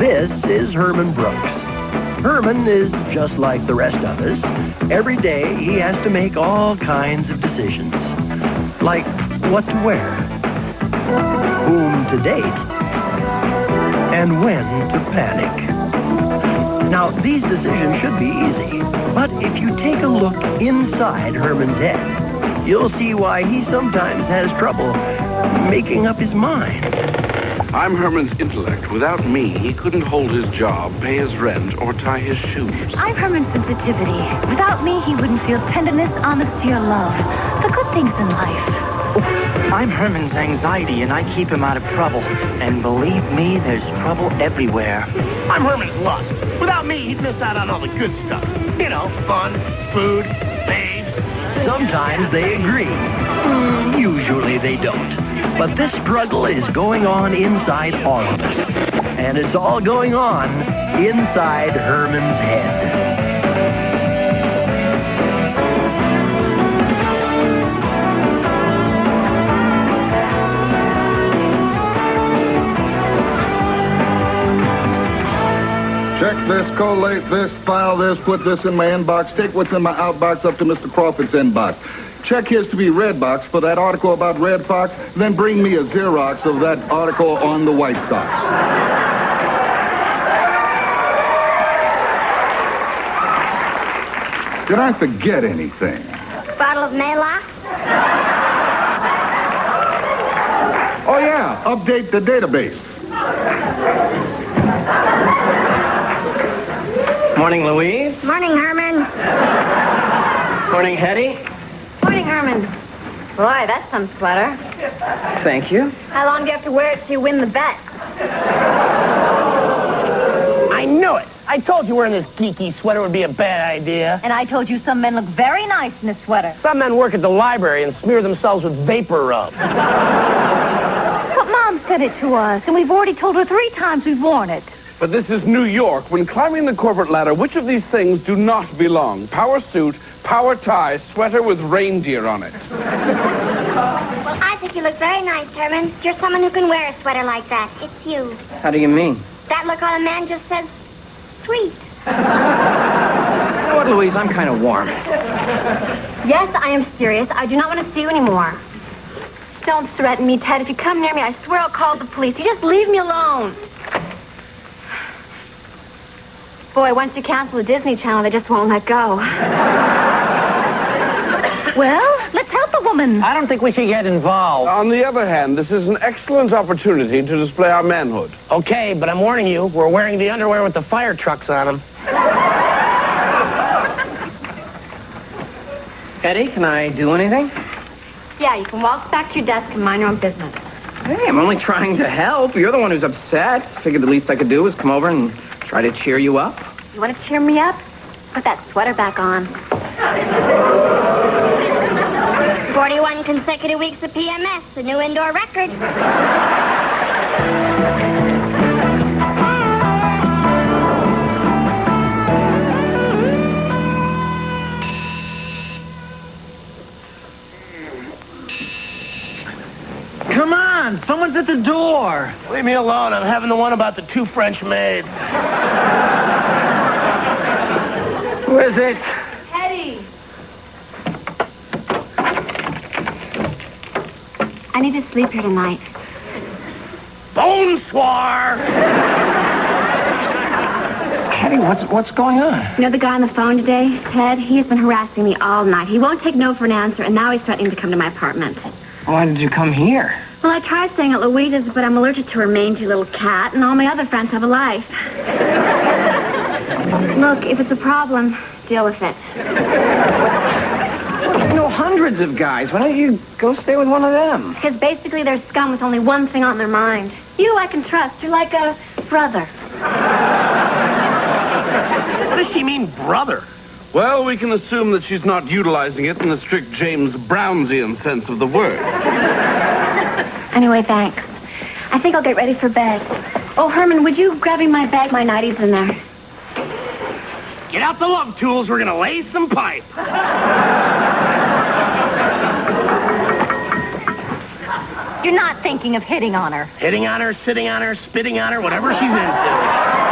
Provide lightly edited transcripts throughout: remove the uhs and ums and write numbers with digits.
This is Herman Brooks. Herman is just like the rest of us. Every day he has to make all kinds of decisions. Like what to wear, whom to date, and when to panic. Now, these decisions should be easy, but if you take a look inside Herman's head, you'll see why he sometimes has trouble making up his mind. I'm Herman's intellect. Without me, he couldn't hold his job, pay his rent, or tie his shoes. I'm Herman's sensitivity. Without me, he wouldn't feel tenderness, honesty, or love. The good things in life. I'm Herman's anxiety, and I keep him out of trouble. And believe me, there's trouble everywhere. I'm Herman's lust. Without me, he'd miss out on all the good stuff. You know, fun, food, babes. Sometimes they agree. Usually they don't. But this struggle is going on inside all of us. And it's all going on inside Herman's head. Check this, collate this, file this, put this in my inbox, take what's in my outbox up to Mr. Crawford's inbox. Check his to be red box for that article about Red Fox, then bring me a Xerox of that article on the White Sox. Did I forget anything? Bottle of Maalox? Oh, yeah, update the database. Morning, Louise. Morning, Herman. Morning, Hetty. Morning, Herman. Boy, that's some sweater. Thank you. How long do you have to wear it till you win the bet? I knew it. I told you wearing this geeky sweater would be a bad idea. And I told you some men look very nice in a sweater. Some men work at the library and smear themselves with vapor rub. But Mom said it to us, and we've already told her 3 times we've worn it. But this is New York. When climbing the corporate ladder, which of these things do not belong? Power suit, power tie, sweater with reindeer on it. Well, I think you look very nice, Herman. You're someone who can wear a sweater like that. It's you. How do you mean? That look on a man just says, sweet. You know what, Louise? I'm kind of warm. Yes, I am serious. I do not want to see you anymore. Don't threaten me, Ted. If you come near me, I swear I'll call the police. You just leave me alone. Boy, once you cancel the Disney Channel, they just won't let go. Well, let's help the woman. I don't think we should get involved. On the other hand, this is an excellent opportunity to display our manhood. Okay, but I'm warning you, we're wearing the underwear with the fire trucks on them. Hetty, can I do anything? Yeah, you can walk back to your desk and mind your own business. Hey, I'm only trying to help. You're the one who's upset. Figured the least I could do was come over and try to cheer you up. You want to cheer me up? Put that sweater back on. 41 consecutive weeks of PMS, the new indoor record. Come on, someone's at the door. Leave me alone. I'm having the one about the 2 French maids. Who is it? Hetty. I need to sleep here tonight. Bonsoir! Hetty, what's going on? You know the guy on the phone today, Ted? He has been harassing me all night. He won't take no for an answer, and now he's threatening to come to my apartment. Why did you come here? Well, I tried staying at Louise's, but I'm allergic to her mangy little cat, and all my other friends have a life. Look, if it's a problem, deal with it. You know hundreds of guys. Why don't you go stay with one of them? Because basically they're scum with only one thing on their mind. You I can trust. You're like a brother. What does she mean, brother? Well, we can assume that she's not utilizing it in the strict James Brownsian sense of the word. Anyway, thanks. I think I'll get ready for bed. Oh, Herman, would you grab me my bag? My nighties in there. Get out the love tools. We're going to lay some pipe. You're not thinking of hitting on her. Hitting on her, sitting on her, spitting on her, whatever she's into.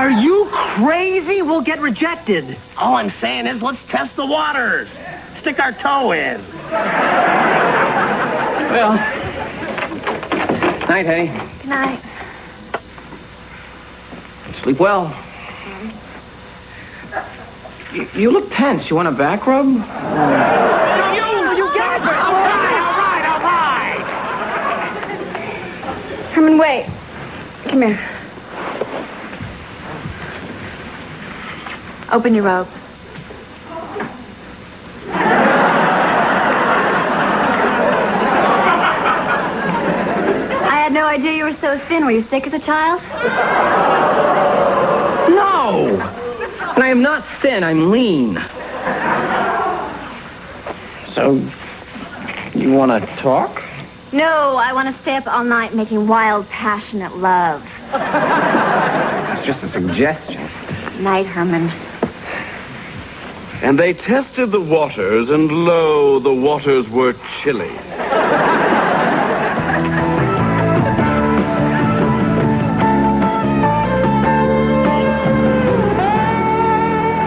Are you crazy? We'll get rejected. All I'm saying is let's test the waters. Stick our toe in. Well, night, Hetty. Good night. Sleep well. You look tense. You want a back rub? You get it. All right. Herman, wait. Come here. Open your robe. I had no idea you were so thin. Were you sick as a child? No! And I am not thin. I'm lean. So, you want to talk? No, I want to stay up all night making wild, passionate love. It's just a suggestion. Night, Herman. And they tested the waters, and lo, the waters were chilly.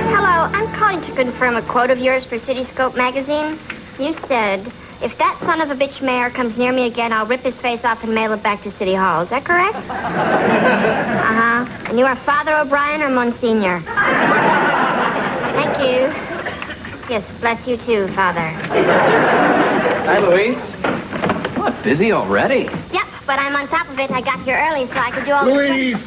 Hello, I'm calling to confirm a quote of yours for Cityscope magazine. You said, if that son of a bitch mayor comes near me again, I'll rip his face off and mail it back to City Hall. Is that correct? Uh-huh. And you are Father O'Brien or Monsignor? Thank you. Yes, bless you too, Father. Hi, Louise. What, busy already? Yep, but I'm on top of it. I got here early so I could do all Louise!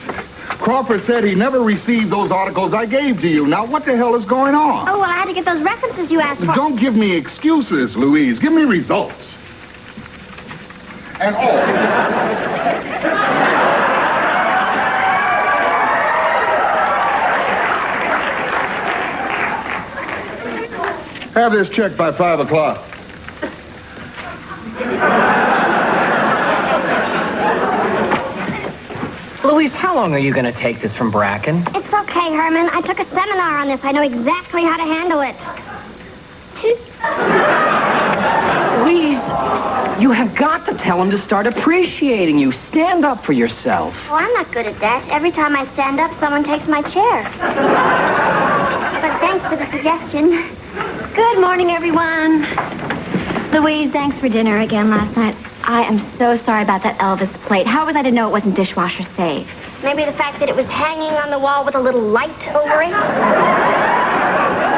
Crawford said he never received those articles I gave to you. Now, what the hell is going on? Oh, well, I had to get those references you asked for. Don't give me excuses, Louise. Give me results. And have this checked by 5 o'clock. Louise, how long are you going to take this from Bracken? It's okay, Herman. I took a seminar on this. I know exactly how to handle it. Louise, you have got to tell him to start appreciating you. Stand up for yourself. Well, I'm not good at that. Every time I stand up, someone takes my chair. But thanks for the suggestion. Good morning, everyone. Louise, thanks for dinner again last night. I am so sorry about that Elvis plate. How was I to know it wasn't dishwasher safe? Maybe the fact that it was hanging on the wall with a little light over it.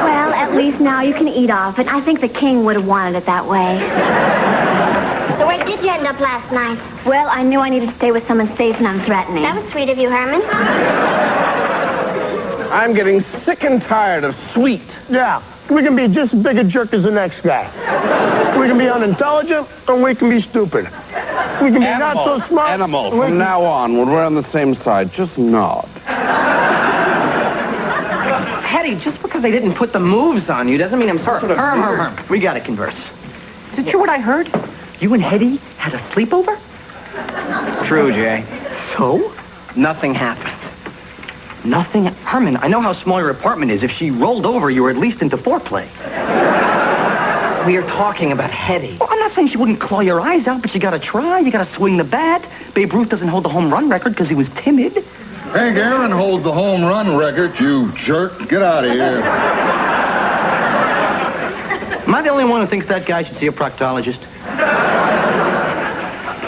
Well, at least now you can eat off it. I think the king would have wanted it that way. So where did you end up last night? Well, I knew I needed to stay with someone safe and unthreatening. That was sweet of you, Herman. I'm getting sick and tired of sweet. Yeah, we can be just as big a jerk as the next guy. We can be unintelligent, and we can be stupid. We can be not so smart. Animal. From now on, when we're on the same side, just nod. Hetty, just because I didn't put the moves on you doesn't mean I'm sorry. Herm. We got to converse. Is it true what I heard? You and Hetty had a sleepover? True, Jay. So? Nothing happened. Nothing? Herman, I know how small your apartment is. If she rolled over, you were at least into foreplay. We are talking about Hetty. Well, I'm not saying she wouldn't claw your eyes out, but you gotta try. You gotta swing the bat. Babe Ruth doesn't hold the home run record because he was timid. Hank Aaron holds the home run record, you jerk. Get out of here. Am I the only one who thinks that guy should see a proctologist?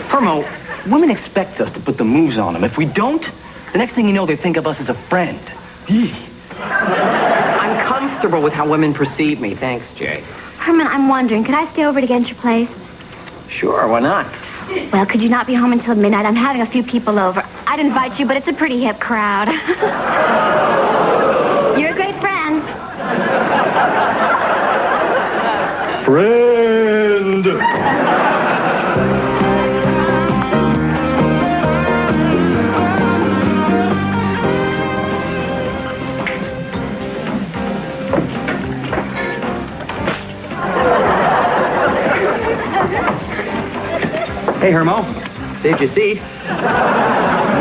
Hermo, women expect us to put the moves on them. If we don't, the next thing you know, they think of us as a friend. I'm comfortable with how women perceive me. Thanks, Jay. Herman, I'm wondering, could I stay over to get your place? Sure, why not? Well, could you not be home until midnight? I'm having a few people over. I'd invite you, but it's a pretty hip crowd. You're a great friend. Friend. Hey, Hermo. Saved your seat.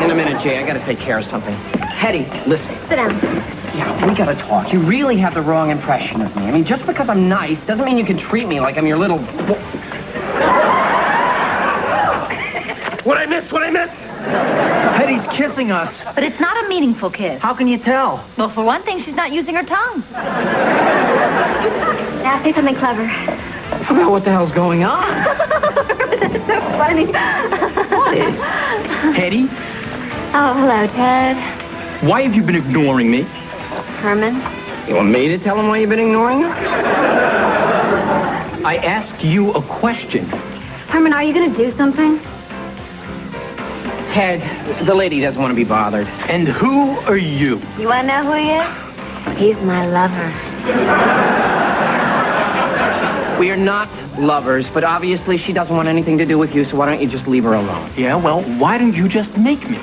In a minute, Jay. I gotta take care of something. Hetty, listen. Sit down. Yeah, we gotta talk. You really have the wrong impression of me. I mean, just because I'm nice doesn't mean you can treat me like I'm your little... What I miss? Hetty, Hetty's kissing us. But it's not a meaningful kiss. How can you tell? Well, for one thing, she's not using her tongue. Now say something clever. I forgot what the hell's going on. That's so funny. What is? Hetty, Oh, hello, Ted. why have you been ignoring me? Herman. You want me to tell him why you've been ignoring her? I asked you a question. Herman, are you going to do something? Ted, the lady doesn't want to be bothered. And who are you? You want to know who he is? He's my lover. We are not lovers, but obviously she doesn't want anything to do with you, so why don't you just leave her alone? Yeah, well, why didn't you just make me?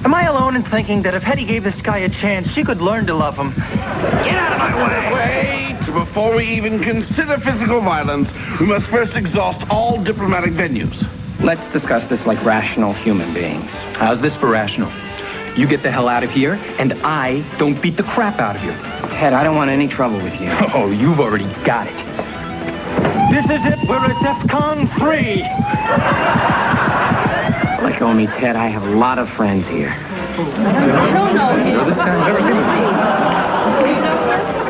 Am I alone in thinking that if Hetty gave this guy a chance, she could learn to love him? Get out of my way! Wait! Before we even consider physical violence, we must first exhaust all diplomatic venues. Let's discuss this like rational human beings. How's this for rational? You get the hell out of here, and I don't beat the crap out of you. Ted, I don't want any trouble with you. Oh, you've already got it. This is it. We're at DEFCON 3. Let go of me, Ted. I have a lot of friends here.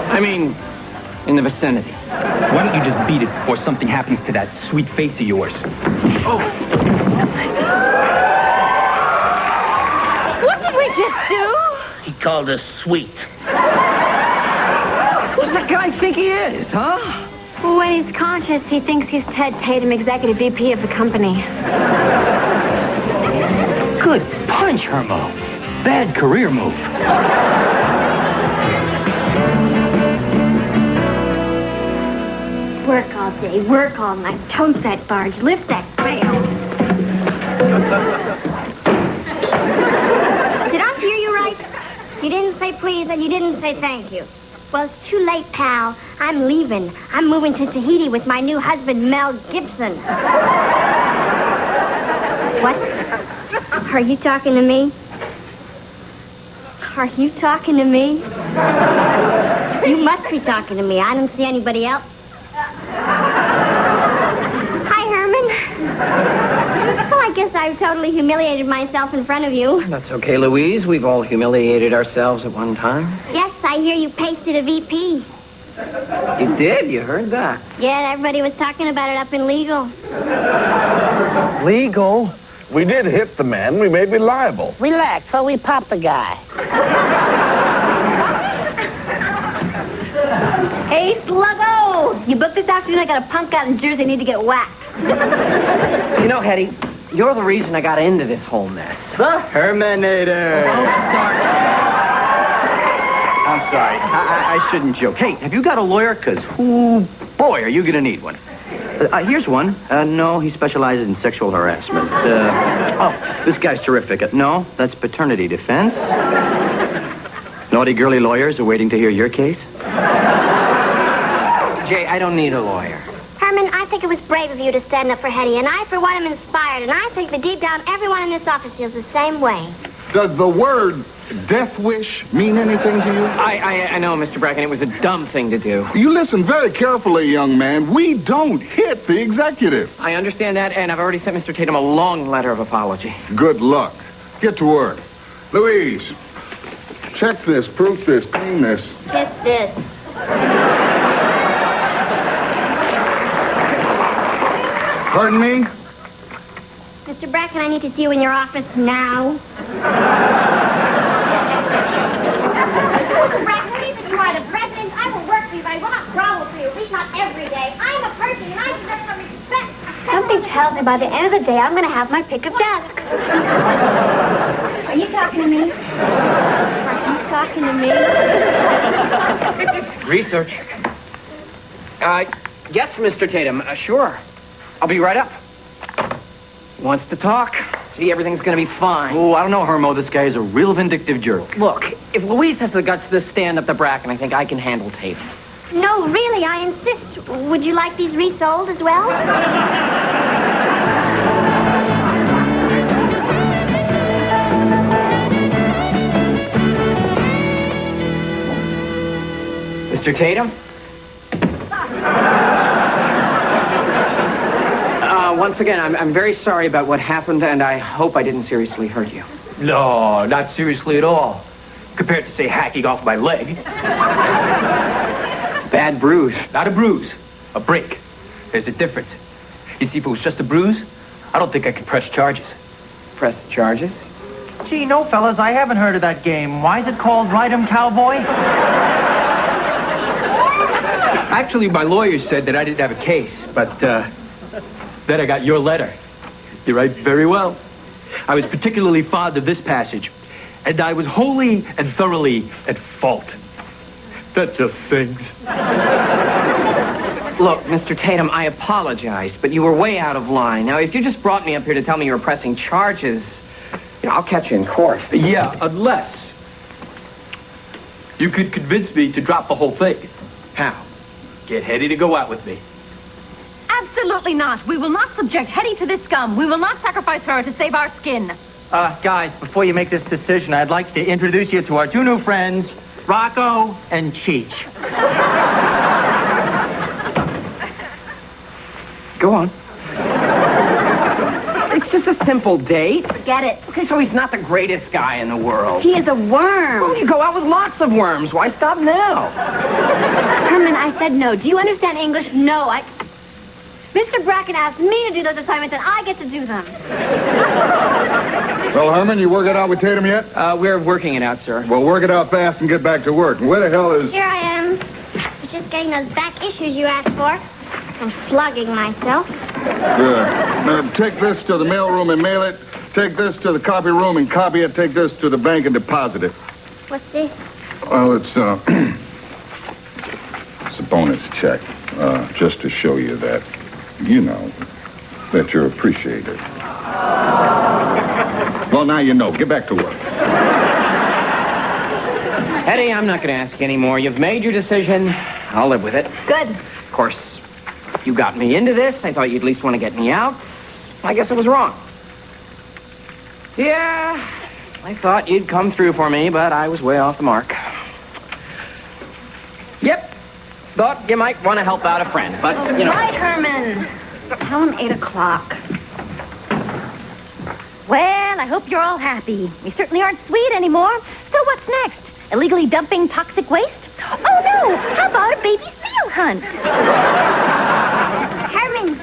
I mean, in the vicinity. Why don't you just beat it before something happens to that sweet face of yours? Oh. What did we just do? He called us sweet. Who does that guy think he is, huh? Well, when he's conscious, he thinks he's Ted Tatum, executive VP of the company. Good punch, Hermo. Bad career move. Work all day, work all night, tote that barge, lift that bale. Did I hear you right? You didn't say please and you didn't say thank you. Well, it's too late, pal. I'm leaving. I'm moving to Tahiti with my new husband, Mel Gibson. What? Are you talking to me? Are you talking to me? You must be talking to me. I don't see anybody else. Hi, Herman. Well, I guess I've totally humiliated myself in front of you. That's okay, Louise. We've all humiliated ourselves at one time. Yes, I hear you pasted a VP. You did? You heard that? Yeah, everybody was talking about it up in legal. Legal? We did hit the man. We may be liable. Relax, so we popped the guy. Hey, Sluggo! You booked this afternoon, I got a punk out in Jersey, I need to get whacked. You know, Hetty, you're the reason I got into this whole mess. The Herminator. I'm sorry. I shouldn't joke. Hey, have you got a lawyer? Because, boy, are you going to need one. Here's one. No, he specializes in sexual harassment. This guy's terrific. No, that's paternity defense. Naughty girly lawyers are waiting to hear your case. Jay, I don't need a lawyer. Herman, I think it was brave of you to stand up for Hetty, and I, for one, am inspired, and I think that deep down, everyone in this office feels the same way. Does the word death wish mean anything to you? I know, Mr. Bracken, it was a dumb thing to do. You listen very carefully, young man. We don't hit the executive. I understand that, and I've already sent Mr. Tatum a long letter of apology. Good luck. Get to work. Louise, check this, proof this, clean this. Kiss this. Pardon me? Mr. Bracken, I need to see you in your office now. Mr. Bracken, even you are the president. I will work for you, but I will not grovel for you. We talk every day. I am a person, and I deserve some respect. Something tells me by the end of the day, I'm going to have my pick of desks. Are you talking to me? Are you talking to me? Research. Yes, Mr. Tatum, sure. I'll be right up. Wants to talk. See, everything's gonna be fine. Oh, I don't know, Hermo. This guy is a real vindictive jerk. Look, if Louise has the guts to stand up to Bracken, I think I can handle Tatum. No, really, I insist. Would you like these resold as well? Mr. once again, I'm very sorry about what happened, and I hope I didn't seriously hurt you. No, not seriously at all. Compared to, say, hacking off my leg. Bad bruise. Not a bruise. A break. There's a difference. You see, if it was just a bruise, I don't think I could press charges. Press charges? Gee, no, fellas, I haven't heard of that game. Why is it called Ride 'em Cowboy? Actually, my lawyer said that I didn't have a case, but then I got your letter. You write very well. I was particularly fond of this passage, and I was wholly and thoroughly at fault. That's just things. Look, Mr. Tatum, I apologize, but you were way out of line. Now, if you just brought me up here to tell me you were pressing charges, I'll catch you in court. Yeah, unless you could convince me to drop the whole thing. How? Get Hetty to go out with me. Absolutely not. We will not subject Hetty to this scum. We will not sacrifice her to save our skin. Guys, before you make this decision, I'd like to introduce you to our two new friends, Rocco and Cheech. Go on. It's just a simple date. Forget it. Okay, so he's not the greatest guy in the world. He is a worm. Well, you go out with lots of worms. Why stop now? Herman, I said no. Do you understand English? No, Mr. Bracken asked me to do those assignments, and I get to do them. Well, Herman, you work it out with Tatum yet? We're working it out, sir. Well, work it out fast and get back to work. And where the hell is... Here I am. Just getting those back issues you asked for. I'm slugging myself. Good. Now, take this to the mailroom and mail it. Take this to the copy room and copy it. Take this to the bank and deposit it. What's this? Well, it's a bonus check. Just to show you that, that you're appreciated. Well, now you know. Get back to work. Hetty, I'm not going to ask any more. You've made your decision. I'll live with it. Good. Of course, you got me into this. I thought you'd at least want to get me out. I guess I was wrong. Yeah, I thought you'd come through for me, but I was way off the mark. Yep. Thought you might want to help out a friend, but, Right, Herman. Tell him 8 o'clock. Well, I hope you're all happy. We certainly aren't sweet anymore. So what's next? Illegally dumping toxic waste? Oh, no! How about a baby seal hunt? Herman,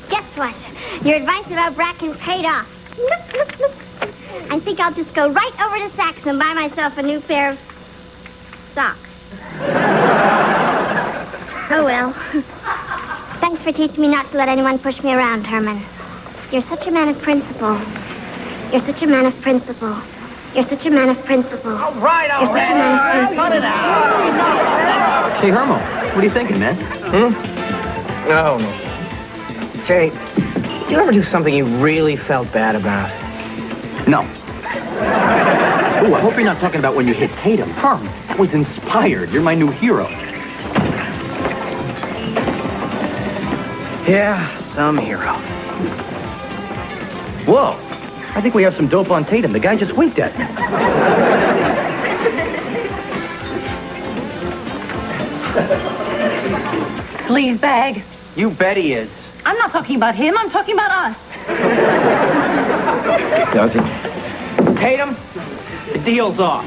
guess what? Your advice about Bracken paid off. Look, look, look. I think I'll just go right over to Saks and buy myself a new pair of socks. Oh, well. Thanks for teaching me not to let anyone push me around, Herman. You're such a man of principle. You're such a man of principle. You're such a man of principle. All right, You're such a man of principle. Cut it out. Hey, Herman, what are you thinking, man? No. Say, did you ever do something you really felt bad about? No. Oh, I hope you're not talking about when you hit Tatum. Herm, that was inspired. You're my new hero. Yeah, some hero. Whoa. I think we have some dope on Tatum. The guy just winked at me. Please, bag. You bet he is. I'm not talking about him. I'm talking about us. Does it? Tatum, the deal's off.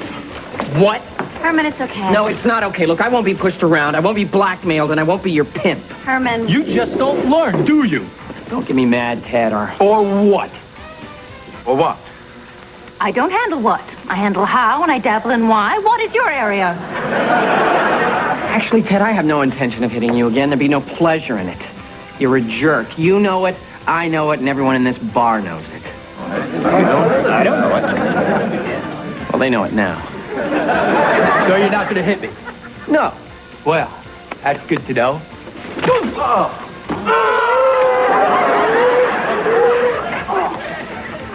What? Herman, it's okay. No, it's not okay. Look, I won't be pushed around. I won't be blackmailed, and I won't be your pimp. Herman. You just don't learn, do you? Don't get me mad, Ted, or what? Or what? I don't handle what. I handle how, and I dabble in why. What is your area? Actually, Ted, I have no intention of hitting you again. There'd be no pleasure in it. You're a jerk. You know it, I know it, and everyone in this bar knows it. I don't know it. Well, they know it now. So you're not going to hit me? No. Well, that's good to know.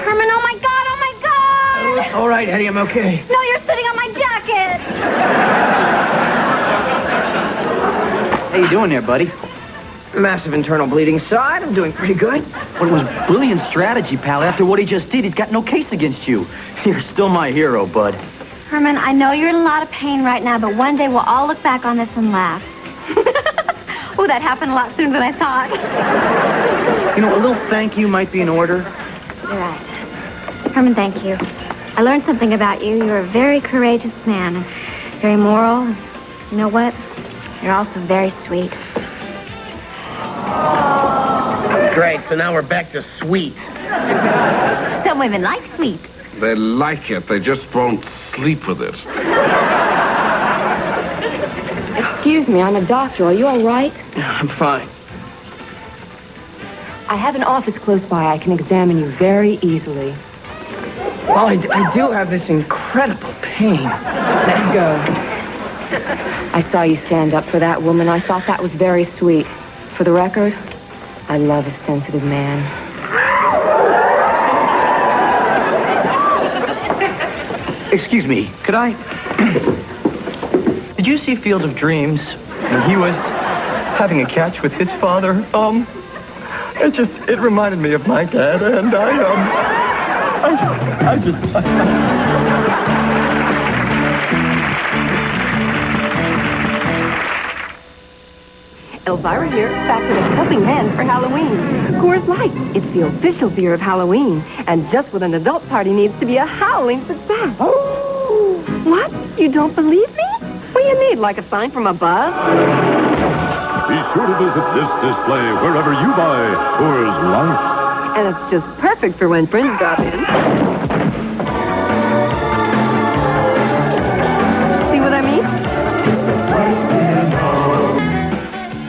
Herman, oh my God! All right, Eddie, I'm okay. No, you're sitting on my jacket! How you doing there, buddy? Massive internal bleeding side. I'm doing pretty good. Well, it was brilliant strategy, pal. After what he just did, he's got no case against you. You're still my hero, bud. Herman, I know you're in a lot of pain right now, but one day we'll all look back on this and laugh. Oh, that happened a lot sooner than I thought. You know, a little thank you might be in order. You're right. Herman, thank you. I learned something about you. You're a very courageous man. Very moral. You know what? You're also very sweet. Great, so now we're back to sweet. Some women like sweet. They like it. They just won't sleep with it. Excuse me, I'm a doctor. Are you all right? I'm fine. I have an office close by. I can examine you very easily. Well, I do have this incredible pain. Let go. I saw you stand up for that woman. I thought that was very sweet. For the record, I love a sensitive man. Excuse me, could I... Did you see Field of Dreams when he was having a catch with his father? It reminded me of my dad, and Elvira here, back with a helping hand for Halloween. Coors Light, it's the official beer of Halloween. And just what an adult party needs to be a howling success. What? You don't believe me? What do you need, like a sign from above? Be sure to visit this display wherever you buy Coors Light. And it's just perfect for when friends drop in. See what I mean?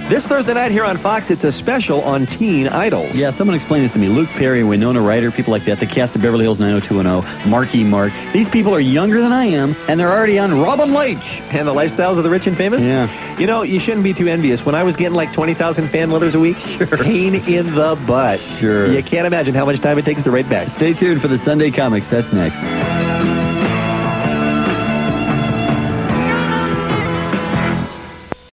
This Thursday night here on Fox, it's a special on Teen Idols. Yeah, someone explain this to me. Luke Perry, Winona Ryder, people like that, the cast of Beverly Hills 90210, Marky Mark. These people are younger than I am, and they're already on Robin Leach. And the lifestyles of the rich and famous? Yeah. You know, you shouldn't be too envious. When I was getting like 20,000 fan letters a week, pain in the butt. Sure. You can't imagine how much time it takes to write back. Stay tuned for the Sunday Comics. That's next.